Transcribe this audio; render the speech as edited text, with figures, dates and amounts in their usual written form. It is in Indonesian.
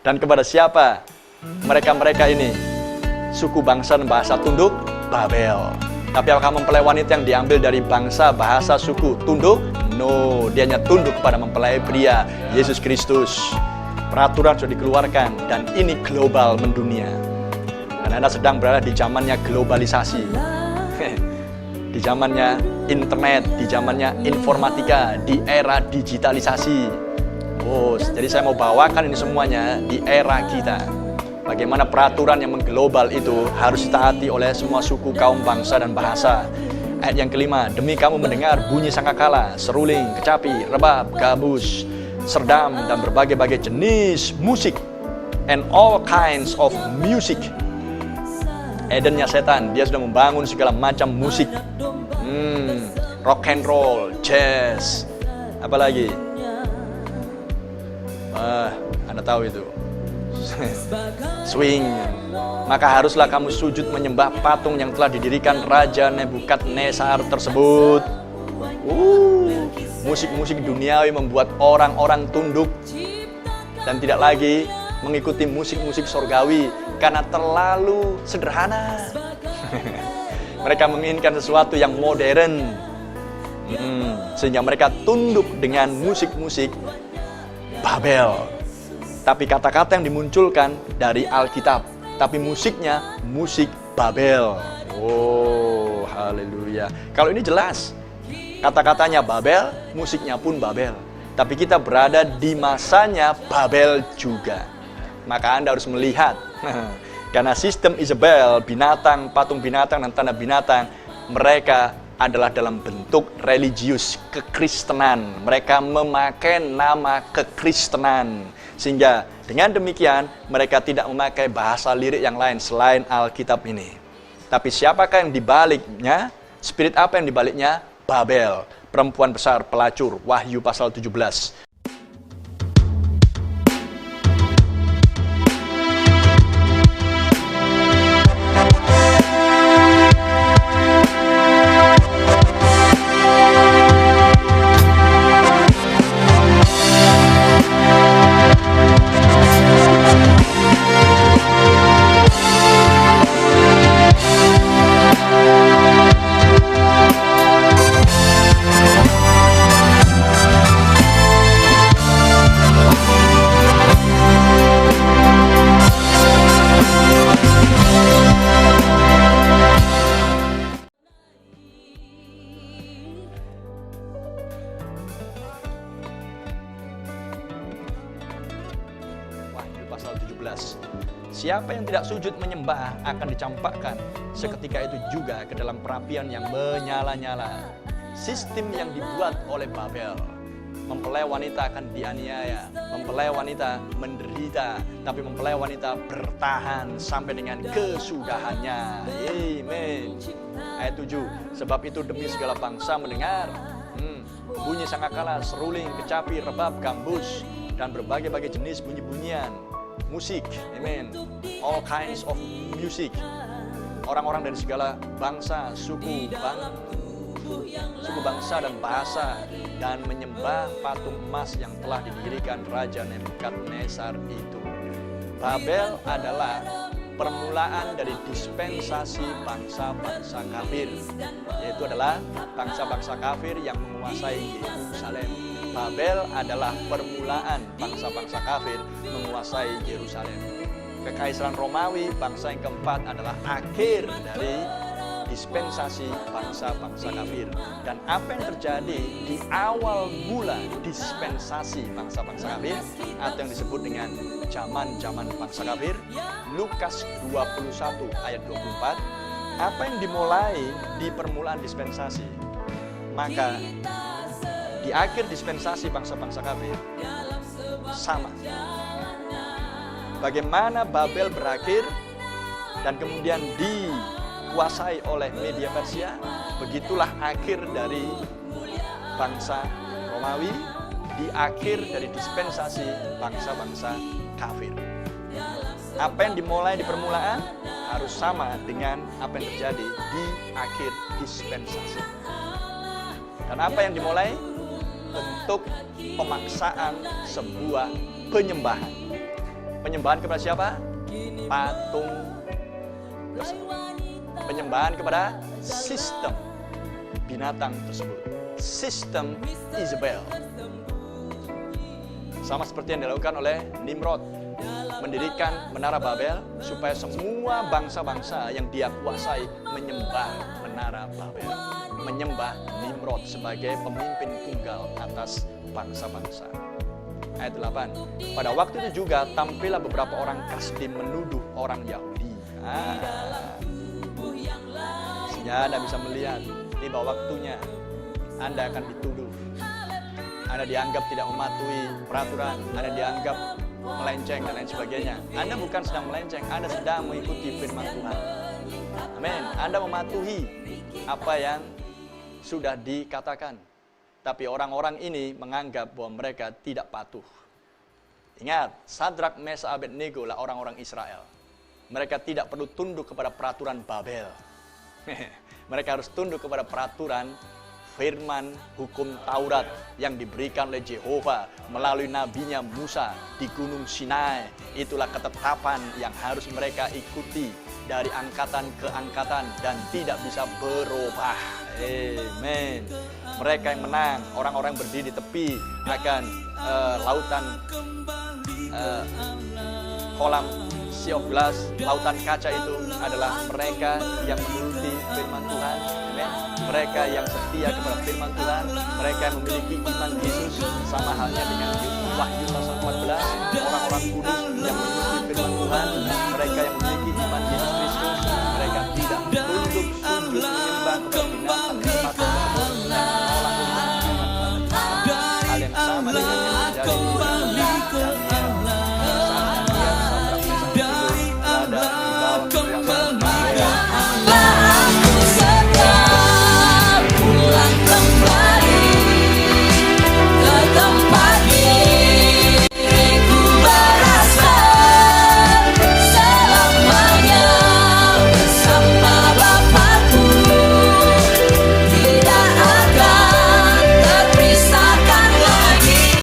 Dan kepada siapa mereka-mereka ini? Suku bangsa dan bahasa tunduk Babel. Tapi apakah mempelai wanita yang diambil dari bangsa, bahasa, suku tunduk? No, dia hanya tunduk kepada mempelai pria, Yesus Kristus. Peraturan sudah dikeluarkan dan ini global mendunia. Dan Anda sedang berada di zamannya globalisasi. Di zamannya internet, di zamannya informatika, di era digitalisasi. Oh, jadi saya mau bawakan ini semuanya di era kita. Bagaimana peraturan yang mengglobal itu harus ditaati oleh semua suku, kaum, bangsa, dan bahasa. Ayat yang kelima, demi kamu mendengar bunyi sangkakala, seruling, kecapi, rebab, gabus, serdam, dan berbagai-bagai jenis musik. And all kinds of music. Edennya setan, dia sudah membangun segala macam musik. Rock and roll, jazz, apalagi? Anda tahu itu. Swing. Maka haruslah kamu sujud menyembah patung yang telah didirikan Raja Nebukadnezar tersebut. Musik-musik duniawi membuat orang-orang tunduk dan tidak lagi mengikuti musik-musik surgawi karena terlalu sederhana. Mereka menginginkan sesuatu yang modern, sehingga mereka tunduk dengan musik-musik Babel. Tapi kata-kata yang dimunculkan dari Alkitab, tapi musiknya musik Babel. Oh, haleluya. Kalau ini jelas, kata-katanya Babel, musiknya pun Babel. Tapi kita berada di masanya Babel juga. Maka Anda harus melihat, karena sistem Isabel, binatang, patung binatang, dan tanda binatang, mereka adalah dalam bentuk religius, kekristenan. Mereka memakai nama kekristenan. Sehingga dengan demikian mereka tidak memakai bahasa lirik yang lain selain Alkitab ini. Tapi siapakah yang dibaliknya? Spirit apa yang dibaliknya? Babel, perempuan besar pelacur, Wahyu pasal 17. Pasal 17. Siapa yang tidak sujud menyembah akan dicampakkan seketika itu juga ke dalam perapian yang menyala-nyala. Sistem yang dibuat oleh Babel. Mempelai wanita akan dianiaya, mempelai wanita menderita, tapi mempelai wanita bertahan sampai dengan kesudahannya. Amen. Ayat 7. Sebab itu demi segala bangsa mendengar bunyi sangkakala, seruling, kecapi, rebab, gambus, dan berbagai-bagai jenis bunyi-bunyian musik, amen. All kinds of music. Orang-orang dari segala bangsa, suku bangsa dan bahasa, dan menyembah patung emas yang telah didirikan Raja Nebukadnezar itu. Babel adalah permulaan dari dispensasi bangsa-bangsa kafir, yaitu adalah bangsa-bangsa kafir yang menguasai Yerusalem. Babel adalah permulaan bangsa-bangsa kafir menguasai Yerusalem. Kekaisaran Romawi, bangsa yang keempat, adalah akhir dari dispensasi bangsa-bangsa kafir. Dan apa yang terjadi di awal mula dispensasi bangsa-bangsa kafir, atau yang disebut dengan zaman-zaman bangsa kafir, Lukas 21 ayat 24, apa yang dimulai di permulaan dispensasi, maka di akhir dispensasi bangsa-bangsa kafir sama. Bagaimana Babel berakhir dan kemudian dikuasai oleh media Persia, begitulah akhir dari bangsa Romawi, di akhir dari dispensasi bangsa-bangsa kafir. Apa yang dimulai di permulaan harus sama dengan apa yang terjadi di akhir dispensasi. Dan apa yang dimulai? Bentuk pemaksaan sebuah penyembahan. Penyembahan kepada siapa? Patung tersebut. Penyembahan kepada sistem binatang tersebut. Sistem Isabel. Sama seperti yang dilakukan oleh Nimrod, mendirikan menara Babel supaya semua bangsa-bangsa yang dia kuasai menyembah menara Babel, menyembah Nimrod sebagai pemimpin tunggal atas bangsa-bangsa. Ayat 8. Pada waktu itu juga tampillah beberapa orang Kasdim menuduh orang Yahudi. Sehingga Anda bisa melihat tiba waktunya Anda akan dituduh. Anda dianggap tidak mematuhi peraturan, Anda dianggap melenceng dan lain sebagainya. Anda bukan sedang melenceng, Anda sedang mengikuti firman Tuhan. Amin. Anda mematuhi apa yang sudah dikatakan. Tapi orang-orang ini menganggap bahwa mereka tidak patuh. Ingat, Sadrak, Mesak, Abednego lah orang-orang Israel. Mereka tidak perlu tunduk kepada peraturan Babel. Mereka harus tunduk kepada peraturan firman hukum Taurat yang diberikan oleh Yehova melalui nabinya Musa di Gunung Sinai. Itulah ketetapan yang harus mereka ikuti dari angkatan ke angkatan dan tidak bisa berubah. Amen. Mereka yang menang, orang-orang berdiri di tepi akan lautan kolam Sea of Glass, lautan kaca itu adalah mereka yang menuruti firman Tuhan. Amen. Mereka yang setia kepada firman Tuhan, mereka yang memiliki iman Yesus, sama halnya dengan Wahyu pasal 14, orang-orang kudus